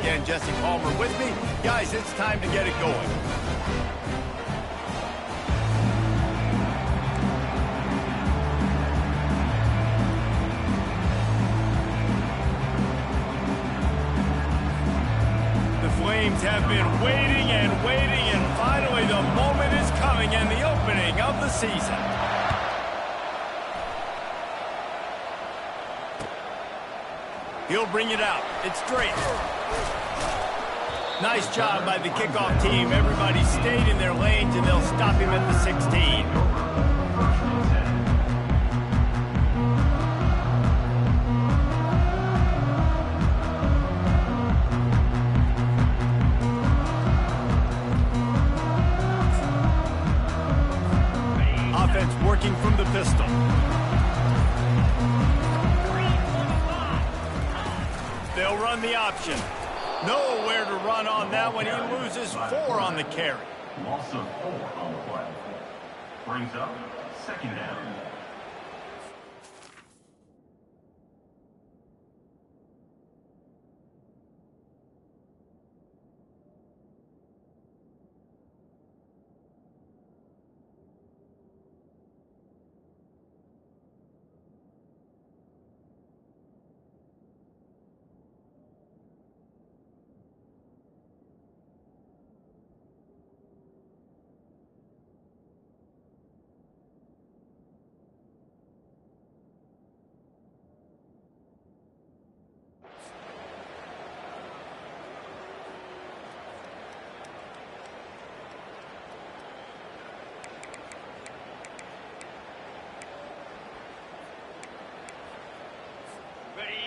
again, Jesse Palmer with me. Guys, it's time to get it going. The Flames have been waiting and waiting, and finally the moment is coming and the opening of the season. He'll bring it out. It's straight. Nice job by the kickoff team. Everybody stayed in their lanes, and they'll stop him at the 16. Offense working from the pistol. They'll run the option. Nowhere to run on that one. He loses 4 on the carry. Loss of 4 on the play. Brings up second down.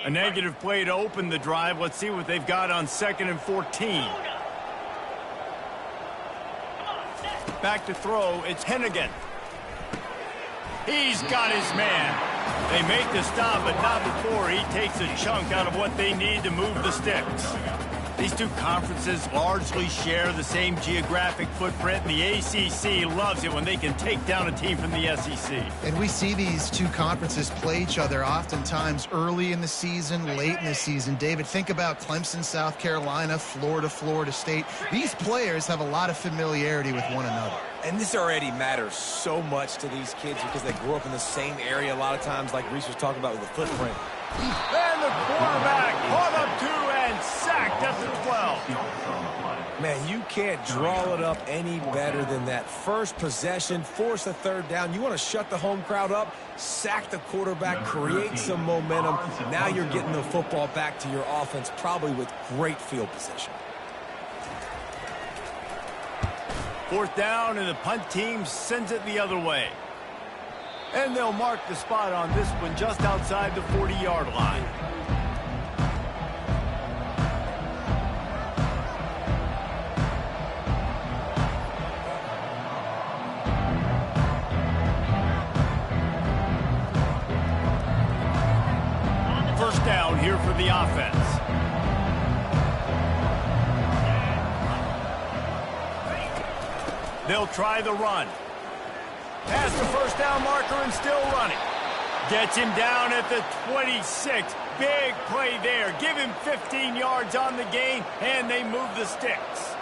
A negative play to open the drive. Let's see what they've got on 2nd and 14. Back to throw. It's Hennigan. He's got his man. They make the stop, but not before he takes a chunk out of what they need to move the sticks. These two conferences largely share the same geographic footprint, and the ACC loves it when they can take down a team from the SEC. And we see these two conferences play each other oftentimes early in the season, late in the season. David, think about Clemson, South Carolina, Florida, Florida State. These players have a lot of familiarity with one another. And this already matters so much to these kids because they grew up in the same area a lot of times, like Reese was talking about with the footprint. And the quarterback caught up to and sacked at the 12. Man, you can't draw it up any better than that. First possession, force a third down. You want to shut the home crowd up, sack the quarterback, create some momentum. Now you're getting the football back to your offense, probably with great field position. 4th down, and the punt team sends it the other way. And they'll mark the spot on this one just outside the 40-yard line. First down here for the offense. They'll try the run. Past the first down marker and still running. Gets him down at the 26. Big play there. Give him 15 yards on the gain, and they move the sticks.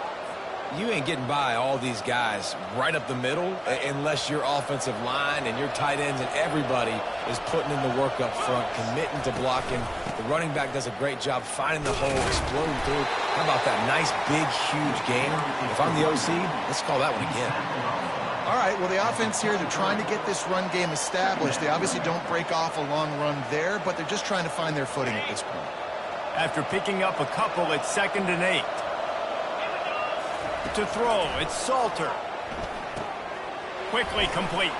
You ain't getting by all these guys right up the middle unless your offensive line and your tight ends and everybody is putting in the work up front, committing to blocking. The running back does a great job finding the hole, exploding through. How about that nice, big, huge game? If I'm the OC, let's call that one again. All right, well, the offense here, they're trying to get this run game established. They obviously don't break off a long run there, but they're just trying to find their footing at this point. After picking up a couple, it's 2nd and 8. To throw, it's Salter. Quickly complete.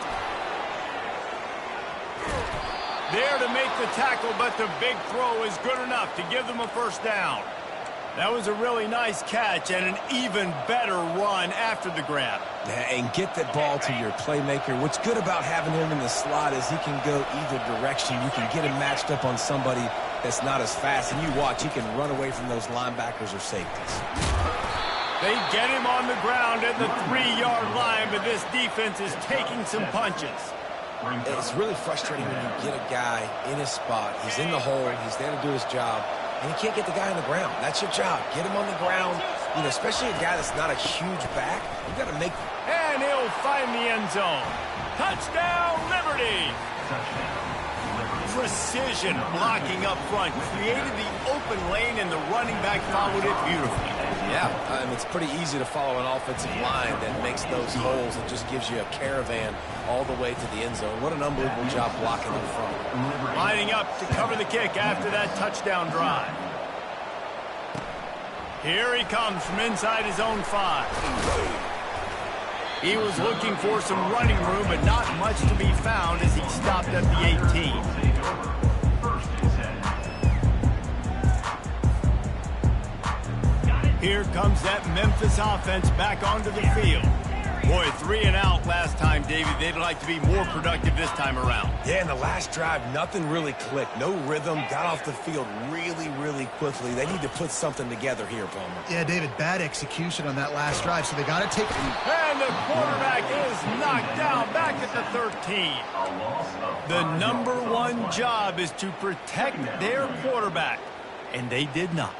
There to make the tackle, but the big throw is good enough to give them a first down. That was a really nice catch and an even better run after the grab. And get that ball to your playmaker. What's good about having him in the slot is he can go either direction. You can get him matched up on somebody that's not as fast, and you watch, he can run away from those linebackers or safeties. They get him on the ground at the 3-yard line, but this defense is taking some punches. It's really frustrating when you get a guy in his spot. He's in the hole. He's there to do his job. and you can't get the guy on the ground. That's your job. Get him on the ground. You know, especially a guy that's not a huge back. You got to make. And he'll find the end zone. Touchdown, Liberty! Precision blocking up front. Created the open lane, and the running back followed it beautifully. Yeah, it's pretty easy to follow an offensive line that makes those holes and just gives you a caravan all the way to the end zone. What an unbelievable job blocking up front. Lining up to cover the kick after that touchdown drive. Here he comes from inside his own 5. He was looking for some running room, but not much to be found as he stopped at the 18. Here comes that Memphis offense back onto the field. Boy, 3 and out last time, David. They'd like to be more productive this time around. Yeah, in the last drive, nothing really clicked. No rhythm, got off the field really, really quickly. They need to put something together here, Palmer. Yeah, David, bad execution on that last drive, so they got to take it. And the quarterback is knocked down back at the 13. The number one job is to protect their quarterback, and they did not.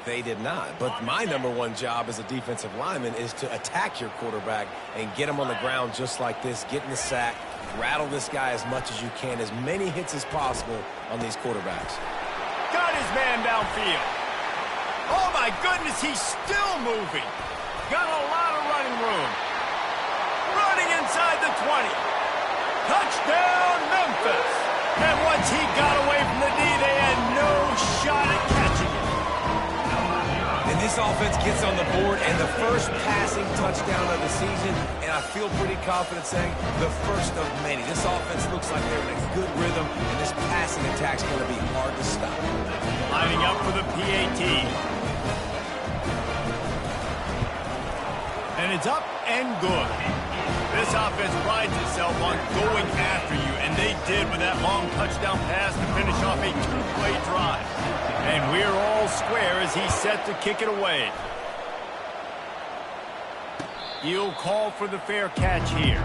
They did not. But my number one job as a defensive lineman is to attack your quarterback and get him on the ground just like this, get in the sack, rattle this guy as much as you can, as many hits as possible on these quarterbacks. Got his man downfield. Oh, my goodness, he's still moving. Got a lot of running room. Running inside the 20. Touchdown, Memphis. And once he got away from the knee, they had no shot at catching it. And this offense gets on the board, and the first passing touchdown of the season, and I feel pretty confident saying the first of many. This offense looks like they're in a good rhythm, and this passing attack's going to be hard to stop. Lining up for the PAT. And it's up and good. This offense prides itself on going after you, and they did with that long touchdown pass to finish off a 2-play drive. And we're all square as he's set to kick it away. He'll call for the fair catch here.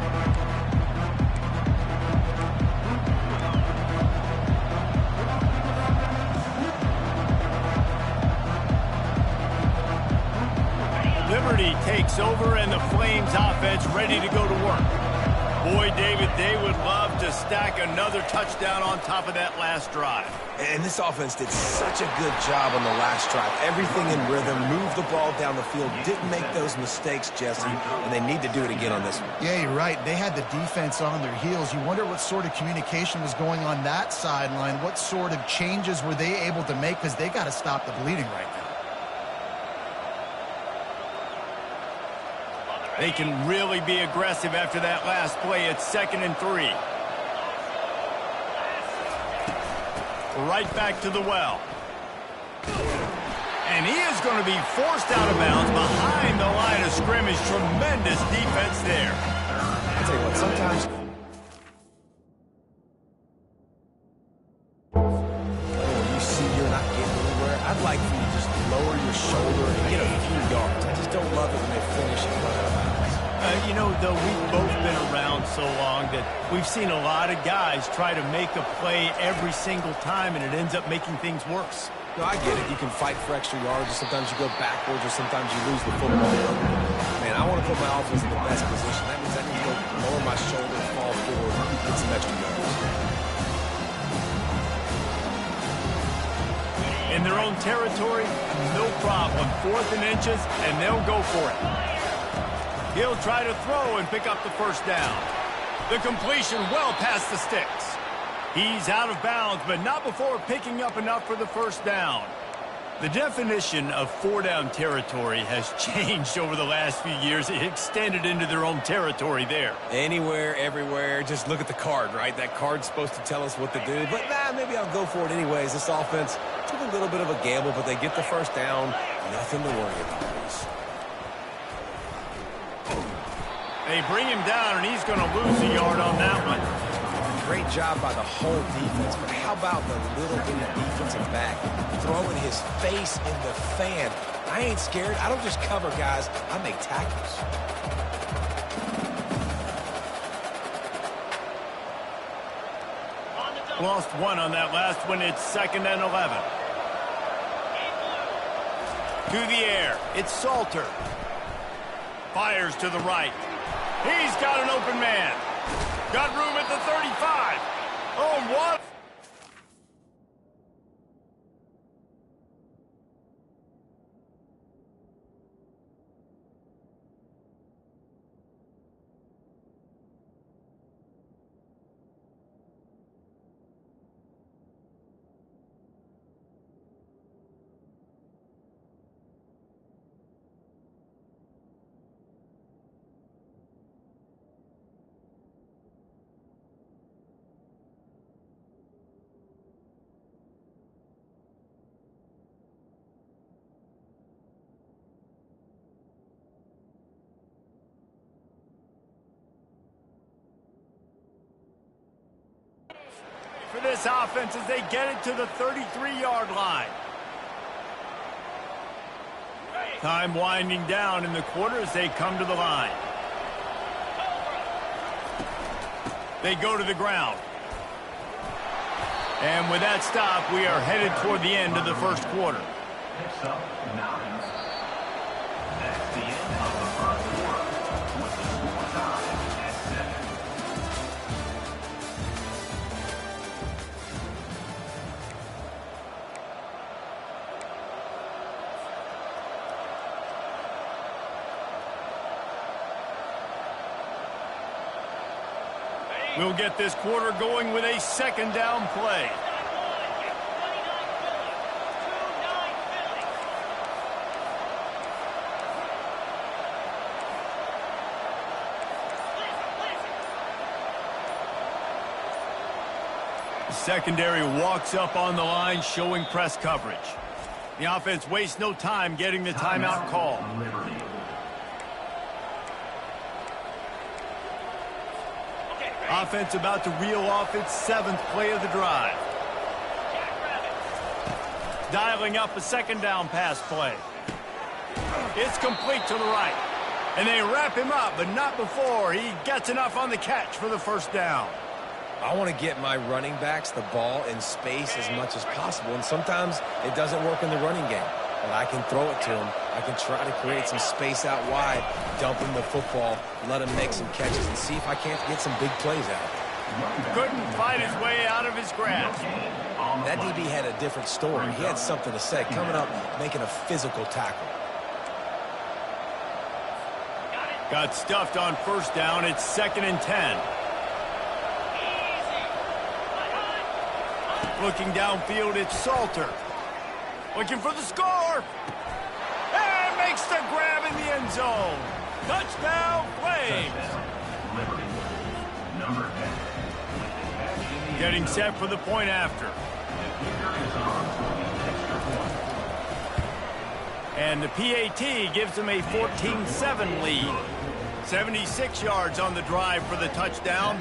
Liberty takes over, and the Flames offense ready to go to work. Boy, David, they would love to stack another touchdown on top of that last drive. And this offense did such a good job on the last drive. Everything in rhythm, moved the ball down the field, didn't make those mistakes, Jesse, and they need to do it again on this one. Yeah, you're right. They had the defense on their heels. You wonder what sort of communication was going on that sideline. What sort of changes were they able to make, because they got to stop the bleeding right now. They can really be aggressive after that last play. It's 2nd and 3. Right back to the well. And he is going to be forced out of bounds behind the line of scrimmage. Tremendous defense there. I'll tell you what, sometimes when you see you're not getting anywhere, I'd like for you to just lower your shoulder and get a few yards. I just don't love it when they finish and run out of bounds. You know, though, we've both been around so long that we've seen a lot of guys try to make a play every single time, and it ends up making things worse. No, I get it. You can fight for extra yards, or sometimes you go backwards, or sometimes you lose the football. Man, I want to put my offense in the best position. That means I need to go lower my shoulder, fall forward, get some extra yards. In their own territory, no problem. 4th and inches, and they'll go for it. He'll try to throw and pick up the first down. The completion well past the sticks. He's out of bounds, but not before picking up enough for the first down. The definition of 4-down territory has changed over the last few years. It extended into their own territory there. Anywhere, everywhere, just look at the card, right? That card's supposed to tell us what to do, but maybe I'll go for it anyways. This offense took a little bit of a gamble, but they get the first down. Nothing to worry about. They bring him down, and he's going to lose a yard on that one. Great job by the whole defense, but how about the little bitty defensive back throwing his face in the fan? I ain't scared. I don't just cover guys. I make tackles. Lost one on that last one. It's 2nd and 11. To the air. It's Salter. Fires to the right. He's got an open man. Got room at the 35. Oh, what? For this offense as they get it to the 33-yard line. Time winding down in the quarter as they come to the line. They go to the ground. And with that stop, we are headed toward the end of the first quarter. Next up, 9. That's the end of the first quarter with the score tied at 7. We'll get this quarter going with a second down play. The secondary walks up on the line, showing press coverage. The offense wastes no time getting the timeout call. Offense about to reel off its 7th play of the drive. Dialing up a second down pass play. It's complete to the right. And they wrap him up, but not before he gets enough on the catch for the first down. I want to get my running backs the ball in space as much as possible, and sometimes it doesn't work in the running game. But I can throw it to him. I can try to create some space out wide, dump him the football, let him make some catches, and see if I can't get some big plays out. Couldn't fight his way out of his grasp. That DB had a different story. He had something to say, coming up, making a physical tackle. Got stuffed on first down. It's 2nd and 10. Looking downfield, it's Salter. Looking for the score. And makes the grab in the end zone. Touchdown, Flames. Number 10. Getting set for the point after. And the PAT gives them a 14-7 lead. 76 yards on the drive for the touchdown.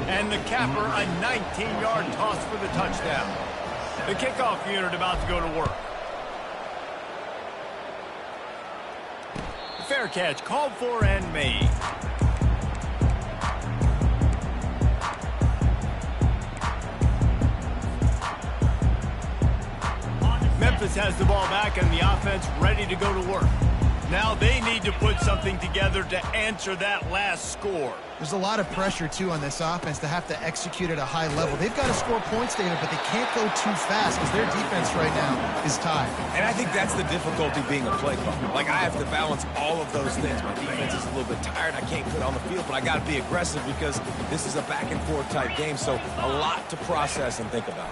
And the capper, a 19-yard toss for the touchdown. The kickoff unit about to go to work. Fair catch called for and made. Memphis has the ball back and the offense ready to go to work. Now they need to put something together to answer that last score. There's a lot of pressure, too, on this offense to have to execute at a high level. They've got to score points, David, but they can't go too fast because their defense right now is tied. And I think that's the difficulty being a play caller. Like, I have to balance all of those things. My defense is a little bit tired. I can't put on the field, but I got to be aggressive because this is a back-and-forth type game, so a lot to process and think about.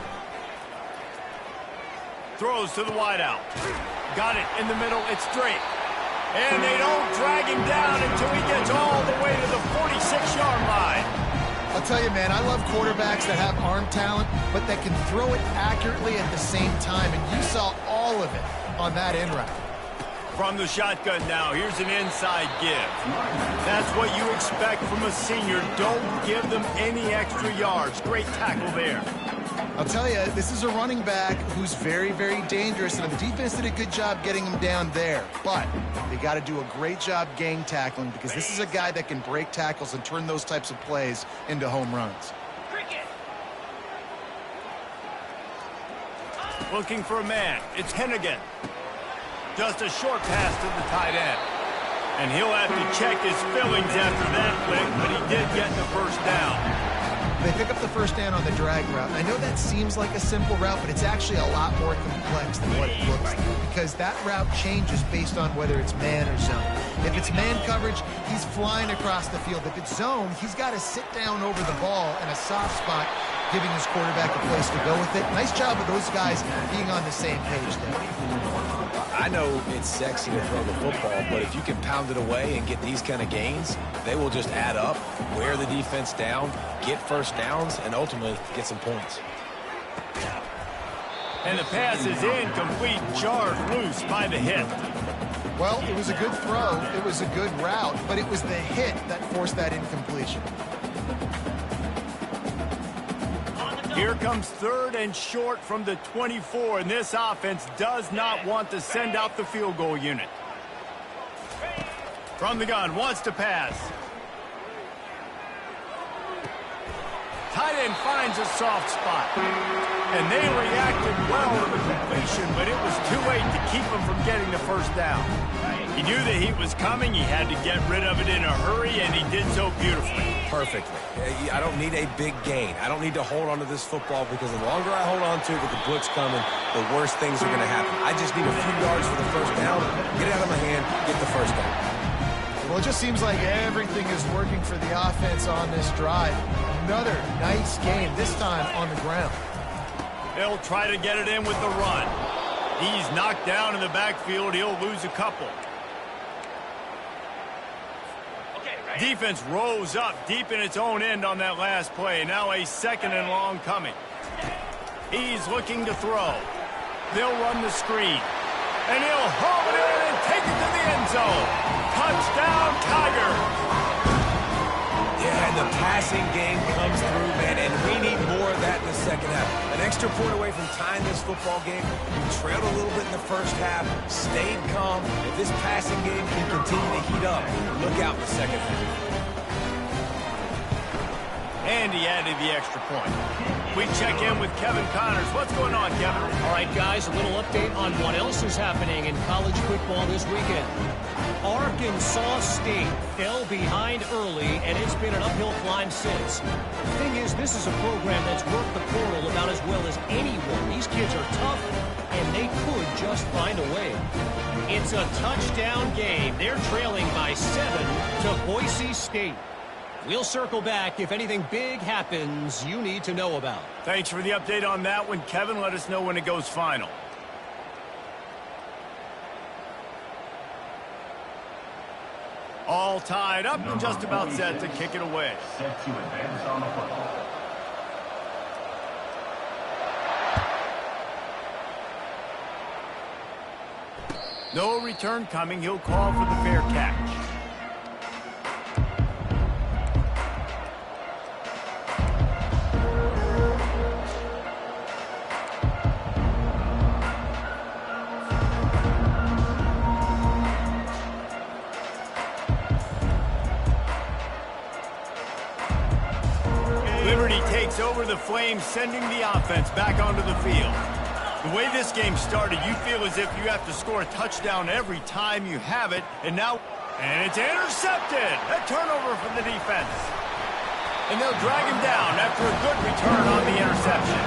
Throws to the wideout. Got it in the middle. It's Drake. And they don't drag him down until he gets all the way to the 46-yard line. I'll tell you, man, I love quarterbacks that have arm talent, but that can throw it accurately at the same time. And you saw all of it on that in route. From the shotgun now, here's an inside give. That's what you expect from a senior. Don't give them any extra yards. Great tackle there. I'll tell you, this is a running back who's very, very dangerous, and the defense did a good job getting him down there. But they got to do a great job gang tackling because this is a guy that can break tackles and turn those types of plays into home runs. Looking for a man. It's Hennigan. Just a short pass to the tight end. And he'll have to check his fillings after that lick, but he did get the first down. They pick up the first down on the drag route. I know that seems like a simple route, but it's actually a lot more complex than what it looks like, because that route changes based on whether it's man or zone. If it's man coverage, he's flying across the field. If it's zone, he's got to sit down over the ball in a soft spot, giving his quarterback a place to go with it. Nice job of those guys being on the same page there. I know it's sexy to throw the football, but if you can pound it away and get these kind of gains, they will just add up, wear the defense down, get first downs, and ultimately get some points. And the pass is incomplete, jarred loose by the hit. Well, it was a good throw, it was a good route, but it was the hit that forced that incompletion. Here comes 3rd and short from the 24, and this offense does not want to send out the field goal unit. From the gun, wants to pass. Tight end finds a soft spot. And they reacted well to the completion, but it was too late to keep him from getting the first down. He knew the heat was coming. He had to get rid of it in a hurry, and he did so beautifully. Perfectly. I don't need a big gain. I don't need to hold on to this football, because the longer I hold on to it with the blitz coming, the worse things are going to happen. I just need a few yards for the first down, get it out of my hand, get the first down. Well, it just seems like everything is working for the offense on this drive. Another nice game, this time on the ground. They'll try to get it in with the run. He's knocked down in the backfield. He'll lose a couple. Defense rose up deep in its own end on that last play. Now a 2nd and long coming. He's looking to throw. They'll run the screen. And he'll haul it in and take it to the end zone. Touchdown, Tigers! Yeah, and the passing game comes through, man, and we need more of that in the second half. An extra point away from tying this football game. We trailed a little bit in the first half, stayed calm. If this passing game can continue to heat up, look out in the second half. And he added the extra point. We check in with Kevin Connors. What's going on, Kevin? All right, guys, a little update on what else is happening in college football this weekend. Arkansas State fell behind early, and it's been an uphill climb since. The thing is, this is a program that's worked the portal about as well as anyone. These kids are tough, and they could just find a way. It's a touchdown game. They're trailing by 7 to Boise State. We'll circle back if anything big happens you need to know about. Thanks for the update on that one, Kevin. Let us know when it goes final. All tied up and just about set to kick it away. Set to advance on the football. No return coming. He'll call for the fair catch. Liberty takes over the Flames, sending the offense back onto the field. The way this game started, you feel as if you have to score a touchdown every time you have it, and it's intercepted. A turnover for the defense. And they'll drag him down after a good return on the interception.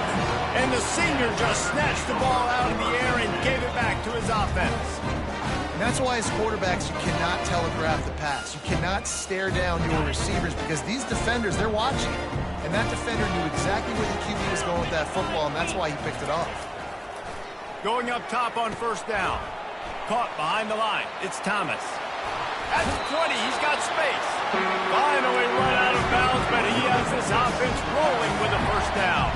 And the senior just snatched the ball out of the air and gave it back to his offense. And that's why as quarterbacks, you cannot telegraph the pass. You cannot stare down your receivers, because these defenders, they're watching. And that defender knew exactly where the QB was going with that football, and that's why he picked it off. Going up top on first down. Caught behind the line. It's Thomas. At the 20, he's got space. Finally run out of bounds, but he has this offense rolling with a first down.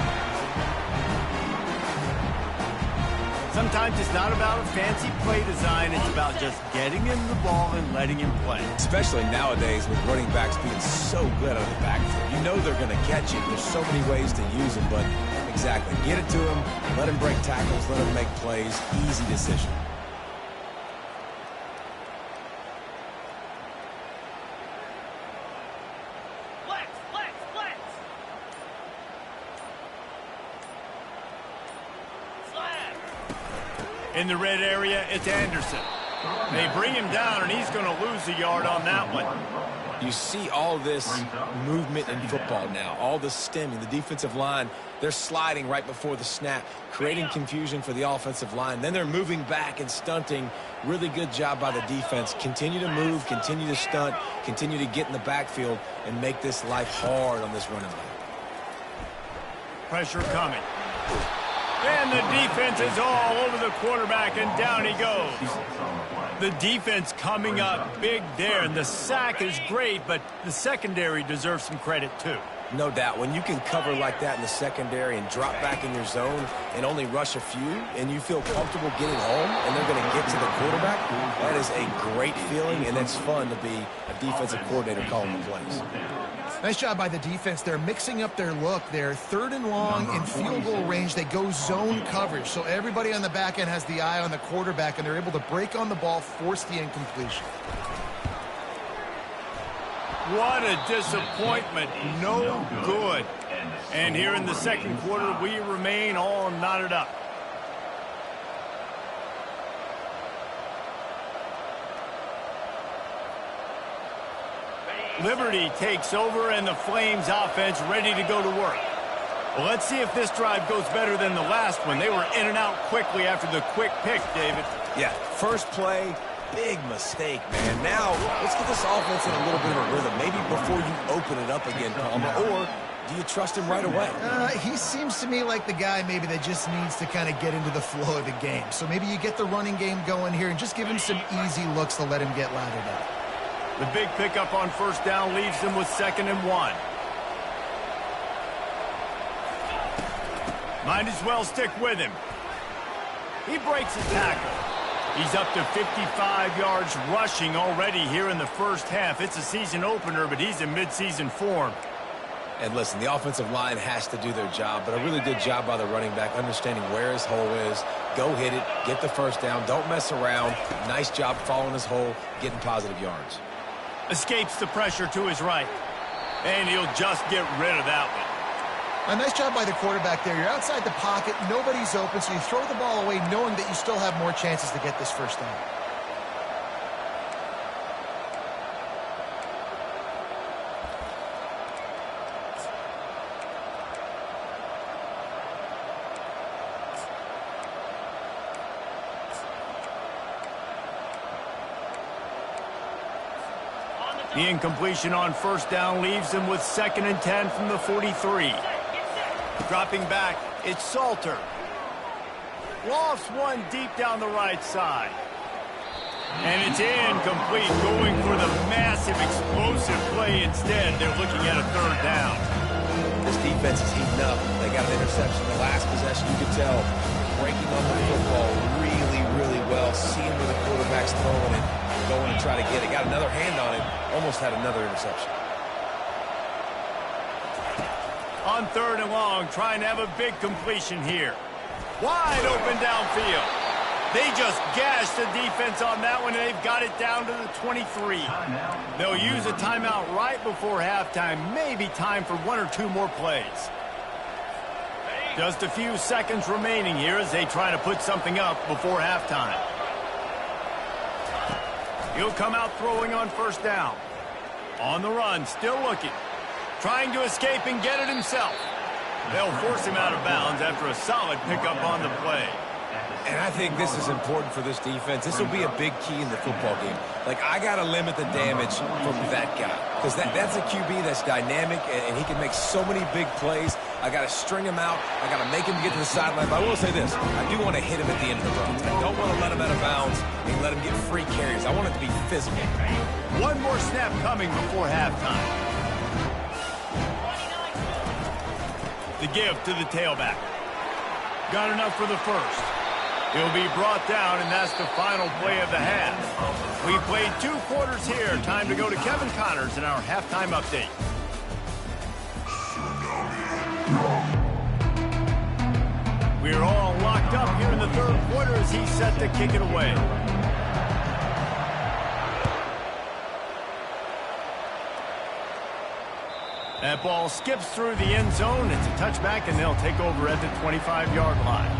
Sometimes it's not about a fancy play design. It's about just getting him the ball and letting him play. Especially nowadays with running backs being so good out of the backfield. You know they're going to catch it. There's so many ways to use them, but exactly. Get it to him, let him break tackles, let him make plays. Easy decision. In the red area, it's Anderson. They bring him down, and he's going to lose a yard on that one. You see all this movement in football now, all the stemming, the defensive line, they're sliding right before the snap, creating confusion for the offensive line. Then they're moving back and stunting. Really good job by the defense. Continue to move, continue to stunt, continue to get in the backfield and make this life hard on this running back. Pressure coming. And the defense is all over the quarterback, and down he goes. The defense coming up big there, and the sack is great, but the secondary deserves some credit too. No doubt. When you can cover like that in the secondary and drop back in your zone and only rush a few, and you feel comfortable getting home and they're going to get to the quarterback, that is a great feeling, and it's fun to be a defensive coordinator calling the plays. Nice job by the defense. They're mixing up their look. They're 3rd and long in field goal range. They go zone coverage. So everybody on the back end has the eye on the quarterback, and they're able to break on the ball, force the incompletion. What a disappointment. No good. And here in the second quarter, we remain all knotted up. Liberty takes over, and the Flames offense ready to go to work. Well, let's see if this drive goes better than the last one. They were in and out quickly after the quick pick, David. Yeah, first play, big mistake, man. Now, let's get this offense in a little bit of a rhythm. Maybe before you open it up again, Palmer, or do you trust him right away? He seems to me like the guy maybe that just needs to kind of get into the flow of the game. So maybe you get the running game going here and just give him some easy looks to let him get lathered up. The big pickup on first down leaves them with 2nd and 1. Might as well stick with him. He breaks his tackle. He's up to 55 yards rushing already here in the first half. It's a season opener, but he's in midseason form. And listen, the offensive line has to do their job, but a really good job by the running back, understanding where his hole is. Go hit it, get the first down, don't mess around. Nice job following his hole, getting positive yards. Escapes the pressure to his right. And he'll just get rid of that one. A nice job by the quarterback there. You're outside the pocket, nobody's open, so you throw the ball away knowing that you still have more chances to get this first down. The incompletion on first down leaves him with 2nd and 10 from the 43. Dropping back, it's Salter. Lofts one deep down the right side. And it's incomplete, going for the massive explosive play instead. They're looking at a 3rd down. This defense is heating up. They got an interception the last possession. You could tell breaking on the football really, really well. Seeing where the quarterback's throwing it, going to try to get it. Got another hand on it. Almost had another interception. On 3rd and long, trying to have a big completion here. Wide open downfield. They just gashed the defense on that one, and they've got it down to the 23. They'll use a timeout right before halftime. Maybe time for 1 or 2 more plays. Just a few seconds remaining here as they try to put something up before halftime. He'll come out throwing on first down. On the run, still looking. Trying to escape and get it himself. They'll force him out of bounds after a solid pickup on the play. And I think this is important for this defense. This will be a big key in the football game. Like, I got to limit the damage from that guy. Because that's a QB that's dynamic, and he can make so many big plays. I got to string him out. I got to make him get to the sideline. But I will say this. I do want to hit him at the end of the run. I don't want to let him out of bounds and let him get free carries. I want it to be physical. One more snap coming before halftime. The give to the tailback. Got enough for the first. He'll be brought down, and that's the final play of the half. We played 2 quarters here. Time to go to Kevin Connors in our halftime update. We're all locked up here in the 3rd quarter as he's set to kick it away. That ball skips through the end zone. It's a touchback, and they'll take over at the 25-yard line.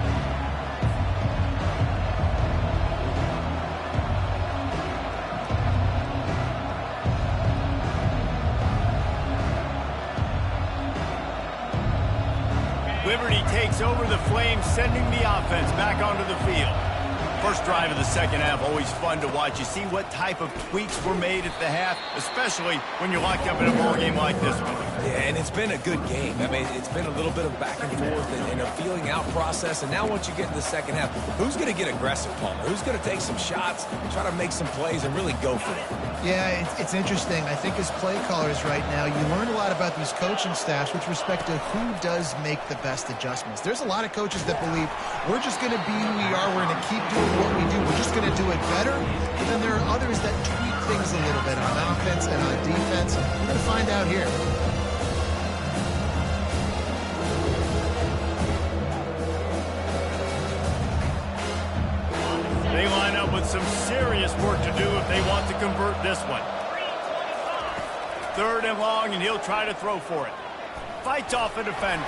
takes over the Flames, sending the offense back onto the field. First drive of the second half, always fun to watch. You see what type of tweaks were made at the half, especially when you're locked up in a ball game like this one. Yeah, and it's been a good game. I mean, it's been a little bit of back and forth and a feeling out process. And now once you get in the second half, who's going to get aggressive, Palmer? Who's going to take some shots, try to make some plays, and really go for it? Yeah, it's interesting. I think as play callers right now, you learn a lot about these coaching staffs with respect to who does make the best adjustments. There's a lot of coaches that believe we're just going to be who we are. We're going to keep doing what we do. We're just going to do it better. But then there are others that tweak things a little bit on offense and on defense. We're going to find out here. They line up with some serious work to do if they want to convert this one. Third and long, and he'll try to throw for it. Fights off a defender.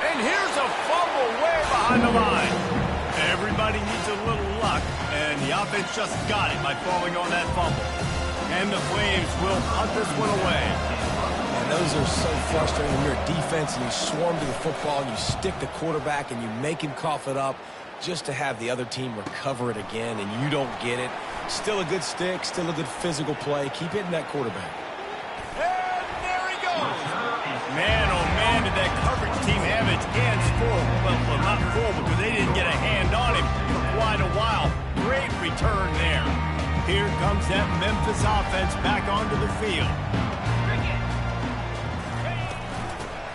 And here's a fumble way behind the line. Everybody needs a little luck, and the offense just got it by falling on that fumble. And the Flames will punt this one away. And those are so frustrating when you're a defense and you swarm to the football and you stick the quarterback and you make him cough it up just to have the other team recover it again, and you don't get it. Still a good stick, still a good physical play. Keep hitting that quarterback. And there he goes. Man, oh man, did that coverage team have its hands full. Well, not full because they didn't get a hand on him for quite a while. Great return there. Here comes that Memphis offense back onto the field.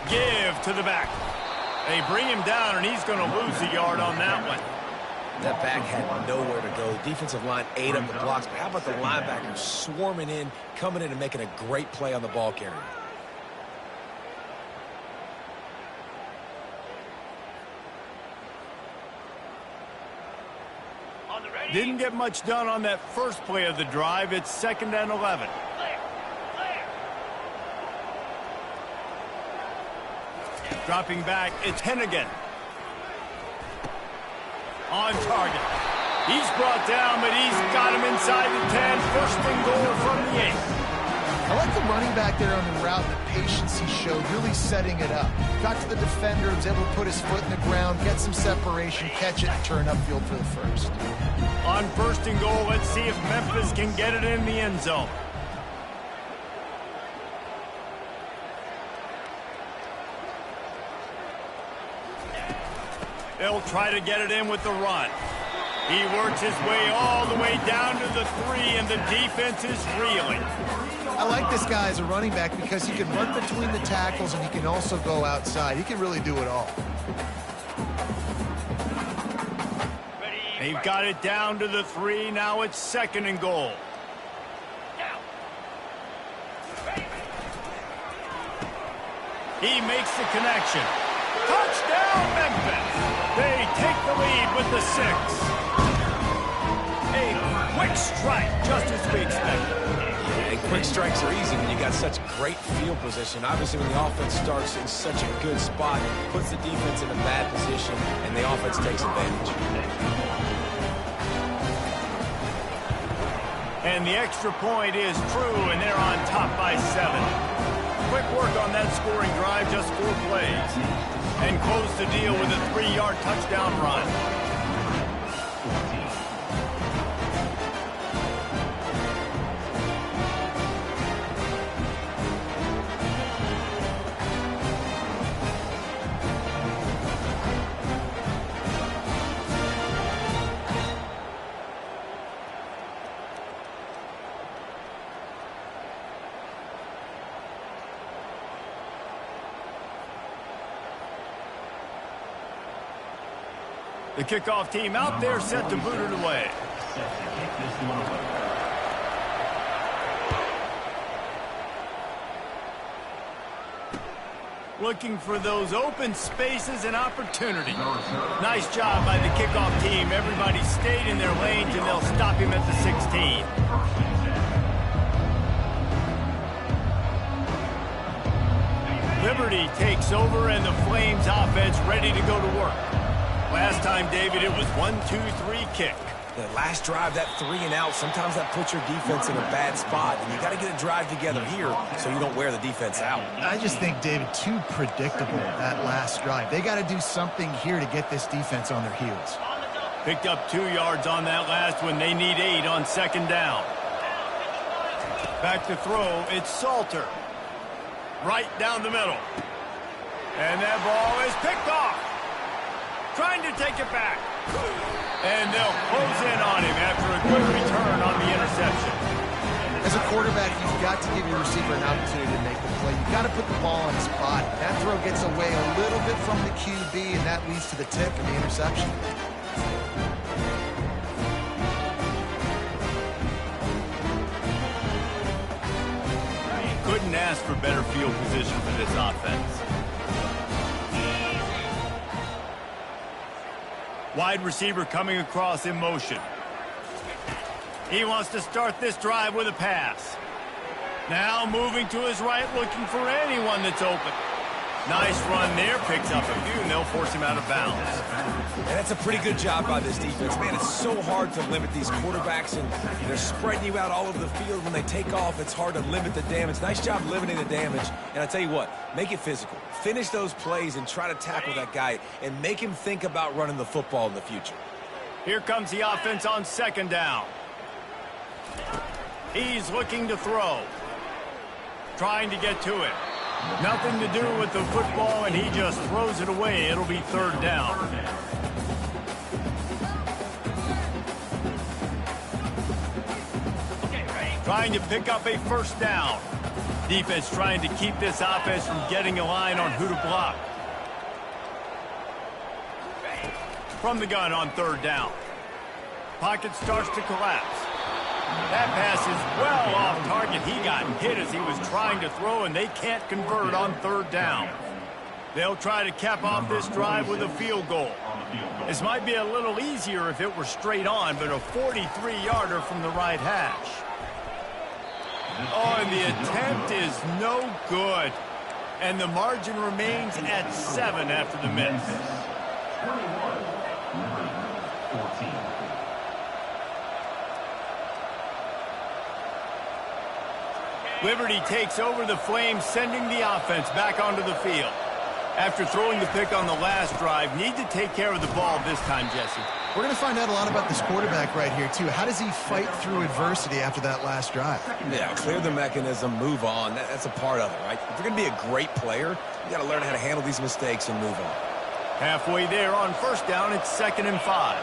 Give to the back. They bring him down, and he's going to lose a yard on that one. That back had nowhere to go. The defensive line ate up the blocks, but how about the linebackers swarming in, coming in and making a great play on the ball carrier? Didn't get much done on that first play of the drive. It's 2nd and 11. Dropping back, it's Hennigan. On target. He's brought down, but he's got him inside the 10. First and goal from the 8. I like the running back there on the route, the patience he showed, really setting it up. Got to the defender, was able to put his foot in the ground, get some separation, catch it, and turn upfield for the first. On 1st and goal, let's see if Memphis can get it in the end zone. They'll try to get it in with the run. He works his way all the way down to the 3, and the defense is reeling. I like this guy as a running back because he can run between the tackles and he can also go outside. He can really do it all. They've got it down to the 3. Now it's 2nd and goal. He makes the connection. Touchdown, Memphis! They take the lead with the 6. A quick strike, just as we expected. And quick strikes are easy when you got such great field position. Obviously, when the offense starts in such a good spot, puts the defense in a bad position, and the offense takes advantage. And the extra point is true, and they're on top by 7. Quick work on that scoring drive, just 4 plays. And close the deal with a 3-yard touchdown run. The kickoff team out there set to boot it away. Looking for those open spaces and opportunities. Nice job by the kickoff team. Everybody stayed in their lanes, and they'll stop him at the 16. Liberty takes over, and the Flames offense ready to go to work. Last time, David, it was 1-2-3 kick. The last drive, that 3 and out, sometimes that puts your defense in a bad spot. And you got to get a drive together here so you don't wear the defense out. I just think, David, too predictable that last drive. They got to do something here to get this defense on their heels. Picked up 2 yards on that last one. They need 8 on second down. Back to throw. It's Salter. Right down the middle. And that ball is picked off. Trying to take it back. And they'll close in on him after a good return on the interception. As a quarterback, you've got to give your receiver an opportunity to make the play. You've got to put the ball on his body. That throw gets away a little bit from the QB, and that leads to the tip and the interception. Couldn't ask for better field position for this offense. Wide receiver coming across in motion. He wants to start this drive with a pass. Now moving to his right, looking for anyone that's open. Nice run there, picks up a few, and they'll force him out of bounds. And that's a pretty good job by this defense. Man, it's so hard to limit these quarterbacks, and they're spreading you out all over the field. When they take off, it's hard to limit the damage. Nice job limiting the damage. And I tell you what, make it physical. Finish those plays and try to tackle that guy and make him think about running the football in the future. Here comes the offense on second down. He's looking to throw. Trying to get to it. Nothing to do with the football, and he just throws it away. It'll be third down. Trying to pick up a first down. Defense trying to keep this offense from getting a line on who to block. From the gun on third down. Pocket starts to collapse. That pass is well off target. He got hit as he was trying to throw, and they can't convert on third down. They'll try to cap off this drive with a field goal. This might be a little easier if it were straight on, but a 43-yarder from the right hash. Oh, and the attempt is no good. And the margin remains at 7 after the miss. 14. Liberty takes over the Flames, sending the offense back onto the field. After throwing the pick on the last drive, need to take care of the ball this time, Jesse. We're going to find out a lot about this quarterback right here, too. How does he fight through adversity after that last drive? Yeah, clear the mechanism, move on. That's a part of it, right? If you're going to be a great player, you got to learn how to handle these mistakes and move on. Halfway there on first down, it's 2nd and 5.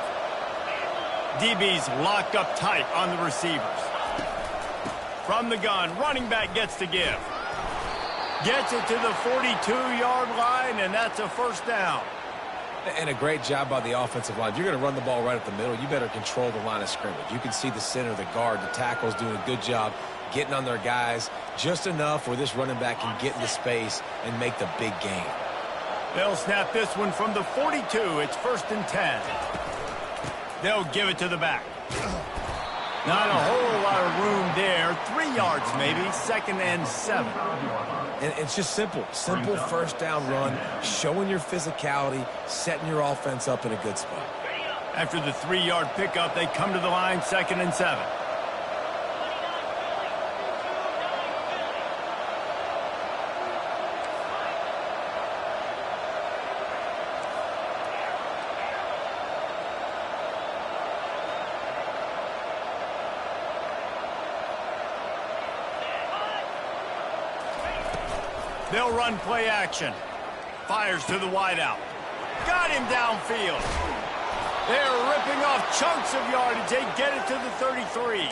DB's locked up tight on the receivers. From the gun, running back gets to give. Gets it to the 42-yard line, and that's a first down. And a great job by the offensive line. If you're going to run the ball right up the middle, you better control the line of scrimmage. You can see the center, the guard, the tackles doing a good job getting on their guys just enough where this running back can get into space and make the big gain. They'll snap this one from the 42. It's 1st and 10. They'll give it to the back. Not a whole lot of room there. 3 yards maybe. 2nd and 7. And it's just simple. Simple first down run, showing your physicality, setting your offense up in a good spot. After the 3-yard pickup, they come to the line, 2nd and 7. They'll run play action. Fires to the wideout. Got him downfield. They're ripping off chunks of yardage. They get it to the 33.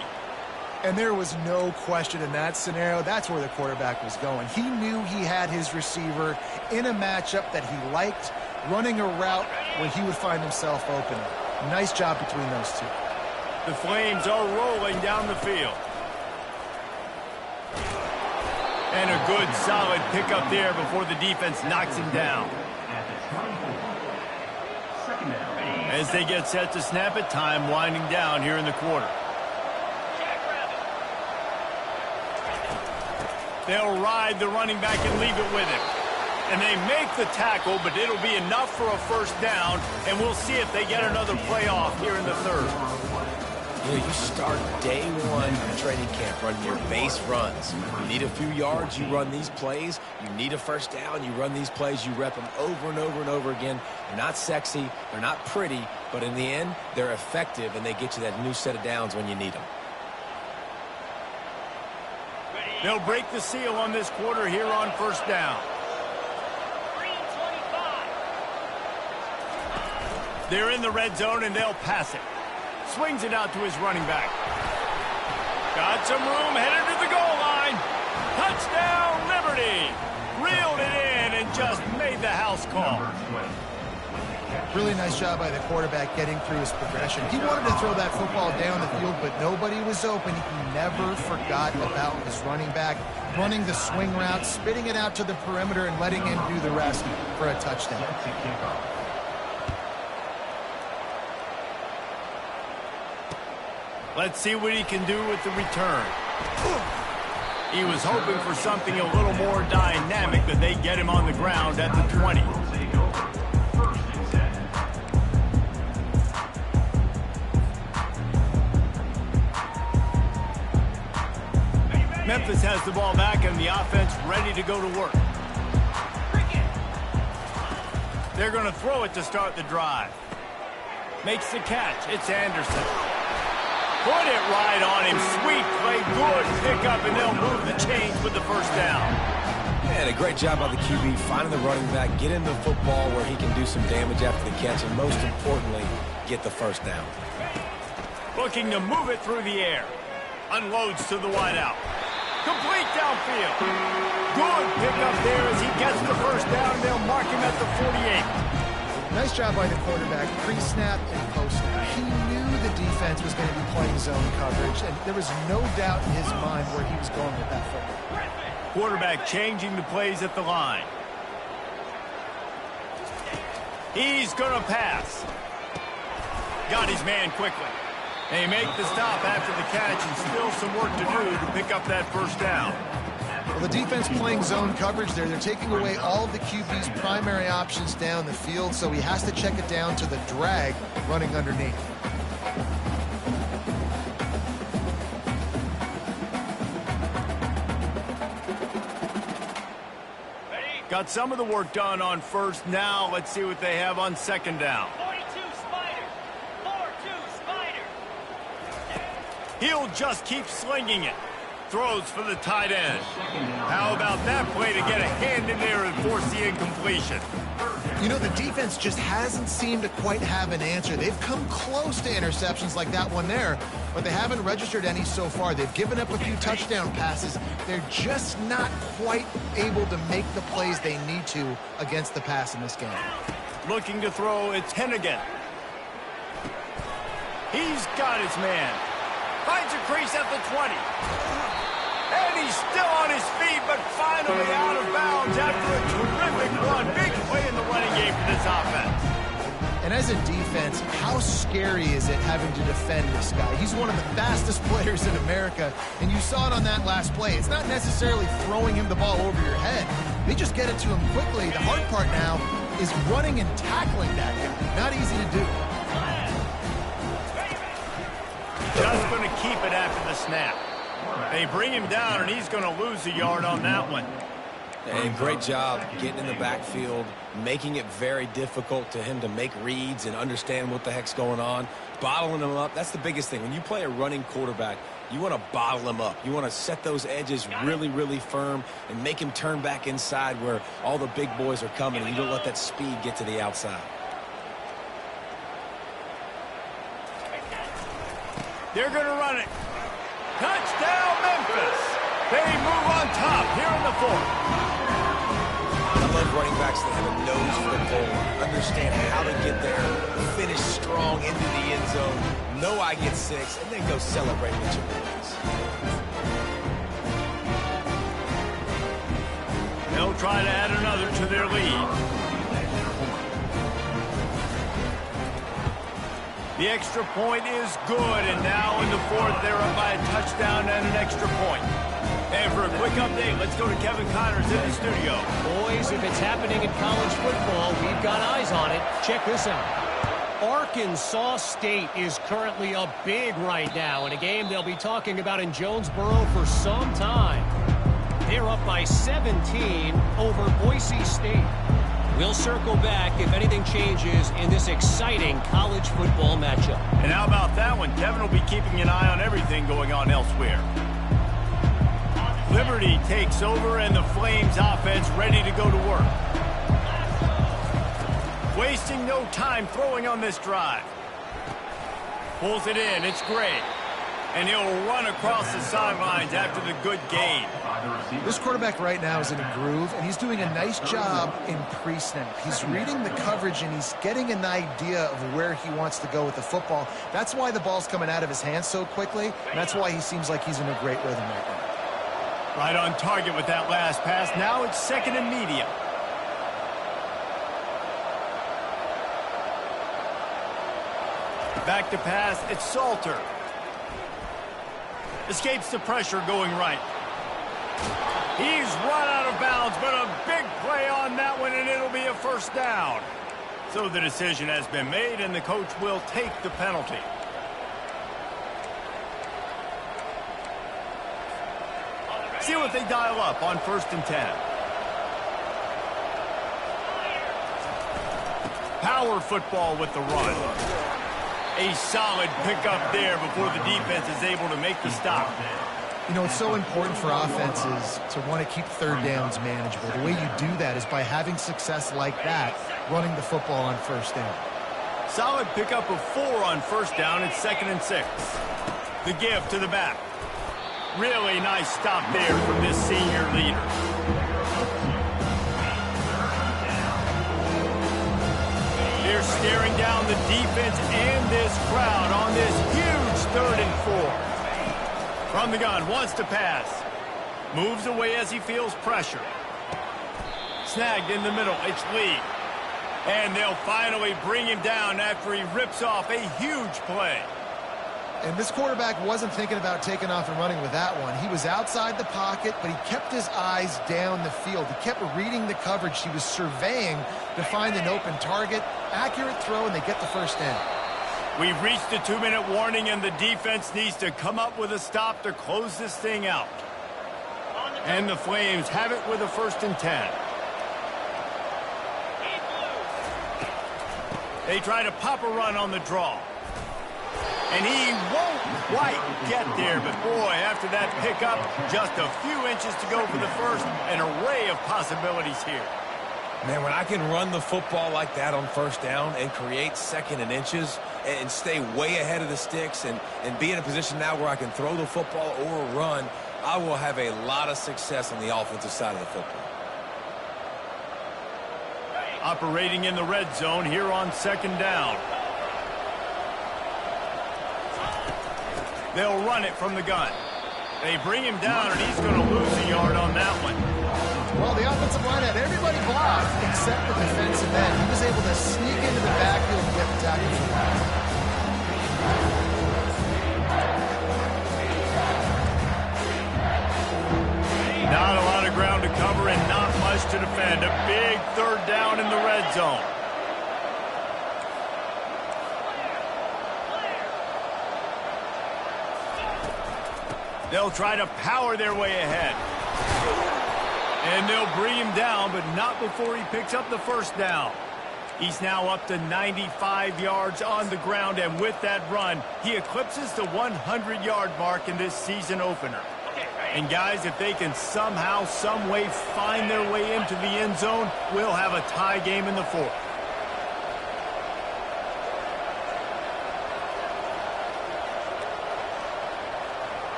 And there was no question in that scenario. That's where the quarterback was going. He knew he had his receiver in a matchup that he liked, running a route where he would find himself open. Nice job between those two. The Flames are rolling down the field. And a good, solid pickup there before the defense knocks him down. As they get set to snap it, time winding down here in the quarter. They'll ride the running back and leave it with him. And they make the tackle, but it'll be enough for a first down, and we'll see if they get another play off here in the third. You know, you start day one of training camp running your base runs. You need a few yards, you run these plays. You need a first down, you run these plays. You rep them over and over and over again. They're not sexy, they're not pretty, but in the end, they're effective, and they get you that new set of downs when you need them. They'll break the seal on this quarter here on first down. They're in the red zone, and they'll pass it. Swings it out to his running back. Got some room, headed to the goal line. Touchdown, Liberty. Reeled it in and just made the house call. Really nice job by the quarterback getting through his progression. He wanted to throw that football down the field, but nobody was open. He never forgot about his running back, running the swing route, spitting it out to the perimeter, and letting him do the rest for a touchdown. Let's see what he can do with the return. He was hoping for something a little more dynamic, but they get him on the ground at the 20. Memphis has the ball back and the offense ready to go to work. They're going to throw it to start the drive. Makes the catch. It's Anderson. Put it right on him. Sweet play, good pickup, and they'll move the chains with the first down. And a great job by the QB finding the running back, get him the football where he can do some damage after the catch, and most importantly, get the first down. Looking to move it through the air. Unloads to the wideout. Complete downfield. Good pickup there as he gets the first down, and they'll mark him at the 48. Nice job by the quarterback, pre-snap and post-snap. He knew the defense was going to be playing zone coverage, and there was no doubt in his mind where he was going with that football. Quarterback changing the plays at the line. He's going to pass. Got his man quickly. They make the stop after the catch, and still some work to do to pick up that first down. Well, the defense playing zone coverage there. They're taking away all of the QB's primary options down the field, so he has to check it down to the drag running underneath. Got some of the work done on first. Now let's see what they have on second down. 42 Spider. 4-2 Spider. He'll just keep slinging it. Throws for the tight end. How about that play to get a hand in there and force the incompletion? You know, the defense just hasn't seemed to quite have an answer. They've come close to interceptions like that one there, but they haven't registered any so far. They've given up a few touchdown passes. They're just not quite able to make the plays they need to against the pass in this game. Looking to throw, it's Hennigan. He's got his man. Finds a crease at the 20. And he's still on his feet, but finally out of bounds after a terrific run. Big play in the running game for this offense. And as a defense, how scary is it having to defend this guy? He's one of the fastest players in America, and you saw it on that last play. It's not necessarily throwing him the ball over your head. They just get it to him quickly. The hard part now is running and tackling that guy. Not easy to do. Just going to keep it after the snap. They bring him down, and he's going to lose a yard on that one. And great job getting in the backfield, making it very difficult to him to make reads and understand what the heck's going on. Bottling him up, that's the biggest thing. When you play a running quarterback, you want to bottle him up. You want to set those edges really, really firm and make him turn back inside where all the big boys are coming, and you don't let that speed get to the outside. They're going to run it. Touchdown, Memphis. They move on top here in the fourth. I love running backs that have a nose for the goal, understand how to get there, finish strong into the end zone, know I get 6, and then go celebrate with your boys. They'll try to add another to their lead. The extra point is good, and now in the fourth, they're up by a touchdown and an extra point. And for a quick update, let's go to Kevin Connors in the studio. Boys, if it's happening in college football, we've got eyes on it. Check this out. Arkansas State is currently up big right now in a game they'll be talking about in Jonesboro for some time. They're up by 17 over Boise State. We'll circle back if anything changes in this exciting college football matchup. And how about that one? Kevin will be keeping an eye on everything going on elsewhere. Liberty takes over and the Flames offense ready to go to work. Wasting no time throwing on this drive. Pulls it in. It's great. And he'll run across the sidelines after the good gain. This quarterback right now is in a groove, and he's doing a nice job in pre-snap. He's reading the coverage, and he's getting an idea of where he wants to go with the football. That's why the ball's coming out of his hands so quickly, and that's why he seems like he's in a great rhythm right now. Right on target with that last pass. Now it's second and medium. Back to pass, it's Salter. Escapes the pressure going right. He's run out of bounds, but a big play on that one, and it'll be a first down. So the decision has been made, and the coach will take the penalty. See what they dial up on 1st and 10. Power football with the run. A solid pickup there before the defense is able to make the stop. You know, it's so important for offenses to want to keep third downs manageable. The way you do that is by having success like that, running the football on 1st down. Solid pickup of 4 on 1st down. It's 2nd and 6. The give to the back. Really nice stop there from this senior leader. They're staring down the defense and this crowd on this huge 3rd and 4. From the gun, wants to pass. Moves away as he feels pressure. Snagged in the middle, it's Lee. And they'll finally bring him down after he rips off a huge play. And this quarterback wasn't thinking about taking off and running with that one. He was outside the pocket, but he kept his eyes down the field. He kept reading the coverage. He was surveying to find an open target. Accurate throw, and they get the first down. We've reached the 2-minute warning, and the defense needs to come up with a stop to close this thing out. And the Flames have it with a 1st and 10. They try to pop a run on the draw. And he won't quite get there, but boy, after that pickup, just a few inches to go for the first. An array of possibilities here. Man, when I can run the football like that on 1st down and create 2nd and inches and stay way ahead of the sticks and be in a position now where I can throw the football or run, I will have a lot of success on the offensive side of the football. Operating in the red zone here on 2nd down. They'll run it from the gun. They bring him down, and he's going to lose a yard on that one. Well, the offensive line had everybody blocked except the defensive end. He was able to sneak into the backfield and get the tackle for that. Not a lot of ground to cover and not much to defend. A big 3rd down in the red zone. They'll try to power their way ahead. And they'll bring him down, but not before he picks up the 1st down. He's now up to 95 yards on the ground, and with that run, he eclipses the 100-yard mark in this season opener. And guys, if they can somehow, some way find their way into the end zone, we'll have a tie game in the 4th.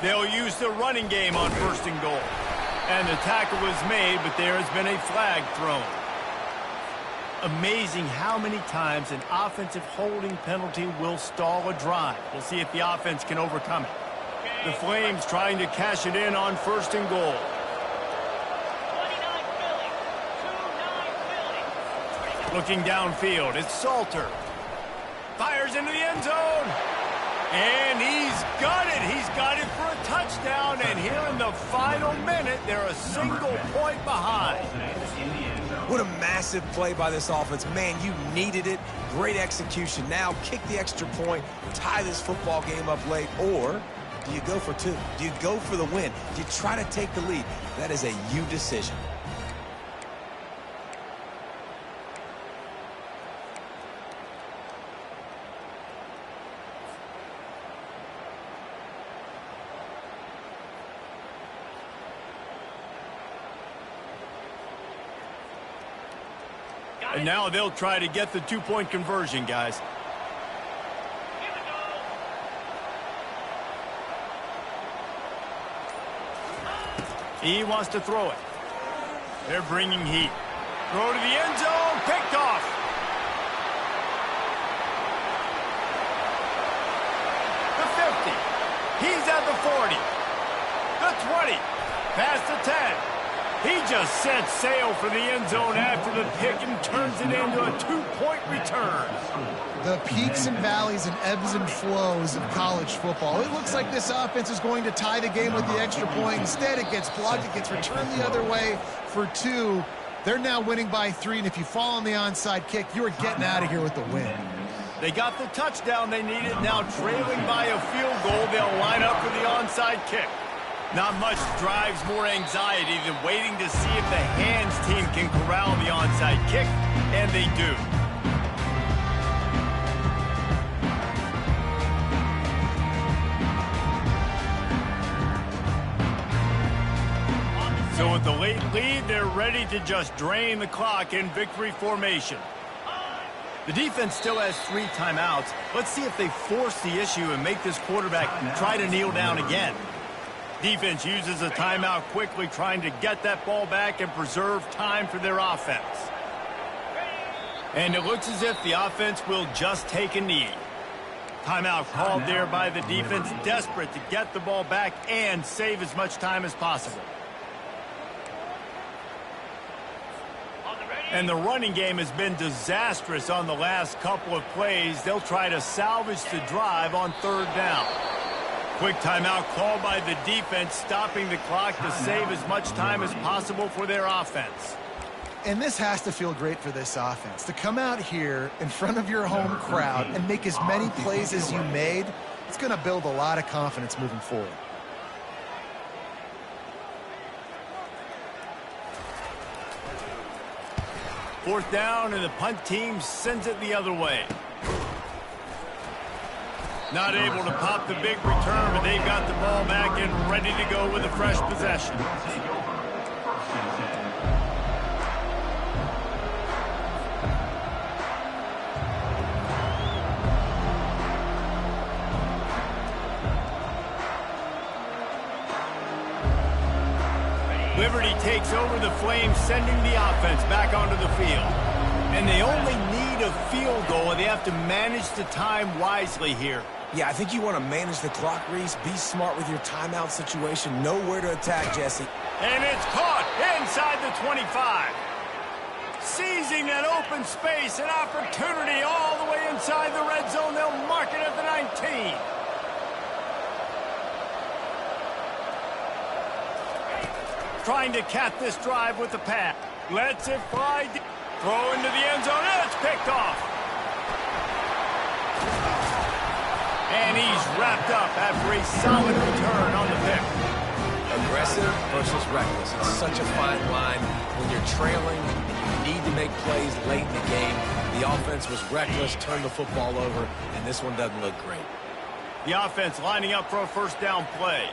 They'll use the running game on 1st and goal. And the tackle is made, but there has been a flag thrown. Amazing how many times an offensive holding penalty will stall a drive. We'll see if the offense can overcome it. The Flames trying to cash it in on 1st and goal. 29 Philly. 29 Philly. Looking downfield, it's Salter. Fires into the end zone. And he's got it. He's got it for a touchdown. And here in the final minute, they're a single point behind. In the end zone. What a massive play by this offense. Man, you needed it. Great execution. Now kick the extra point, tie this football game up late, or do you go for two? Do you go for the win? Do you try to take the lead? That is a you decision. And now they'll try to get the two-point conversion, guys. He wants to throw it. They're bringing heat. Throw to the end zone. Picked off. The 50. He's at the 40. The 20. Past the 10. He just set sail for the end zone after the pick and turns it into a two-point return. The peaks and valleys and ebbs and flows of college football. It looks like this offense is going to tie the game with the extra point. Instead, it gets blocked. It gets returned the other way for 2. They're now winning by 3, and if you fall on the onside kick, you are getting out of here with the win. They got the touchdown they needed. Now trailing by a field goal, they'll line up for the onside kick. Not much drives more anxiety than waiting to see if the hands team can corral the onside kick, and they do. So with the late lead, they're ready to just drain the clock in victory formation. The defense still has 3 timeouts. Let's see if they force the issue and make this quarterback try to kneel down again. Defense uses a timeout quickly, trying to get that ball back and preserve time for their offense. And it looks as if the offense will just take a knee. Timeout called there by the defense, desperate to get the ball back and save as much time as possible. And the running game has been disastrous on the last couple of plays. They'll try to salvage the drive on 3rd down. Quick timeout called by the defense, stopping the clock to save as much time as possible for their offense. And this has to feel great for this offense. To come out here in front of your home crowd and make as many plays as you made, it's going to build a lot of confidence moving forward. Fourth down, and the punt team sends it the other way. Not able to pop the big return, but they've got the ball back and ready to go with a fresh possession. Liberty takes over the Flames, sending the offense back onto the field. And they only need a field goal, and they have to manage the time wisely here. Yeah, I think you want to manage the clock, Reese. Be smart with your timeout situation. Know where to attack, Jesse. And it's caught inside the 25. Seizing that open space, an opportunity all the way inside the red zone. They'll mark it at the 19. Trying to cap this drive with the pass. Lets it fly. Throw into the end zone, and it's picked off. And he's wrapped up after a solid return on the pick. Aggressive versus reckless. It's such a fine line when you're trailing and you need to make plays late in the game. The offense was reckless, turned the football over, and this one doesn't look great. The offense lining up for a first down play.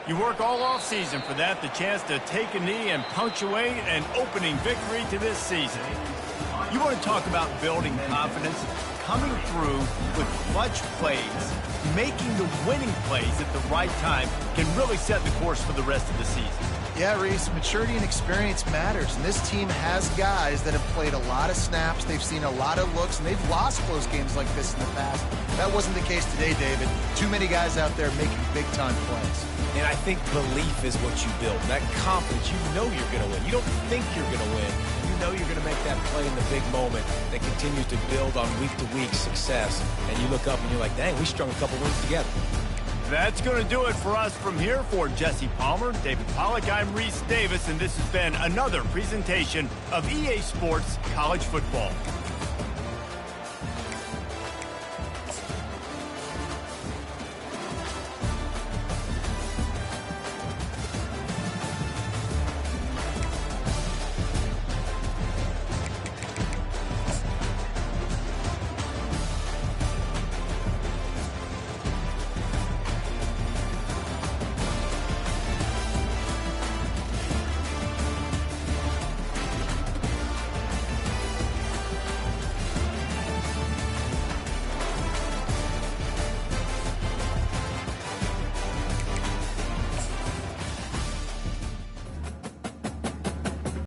You work all offseason for that, the chance to take a knee and punctuate an opening victory to this season. You want to talk about building confidence, coming through with clutch plays, making the winning plays at the right time can really set the course for the rest of the season. Yeah, Reese, maturity and experience matters, and this team has guys that have played a lot of snaps, they've seen a lot of looks, and they've lost close games like this in the past. That wasn't the case today, David. Too many guys out there making big-time plays. And I think belief is what you build. That confidence, you know you're going to win. You don't think you're going to win. You know you're going to make that play in the big moment that continues to build on week-to-week success. And you look up and you're like, dang, we strung a couple wins together. That's going to do it for us from here. For Jesse Palmer, David Pollack, I'm Reese Davis, and this has been another presentation of EA Sports College Football.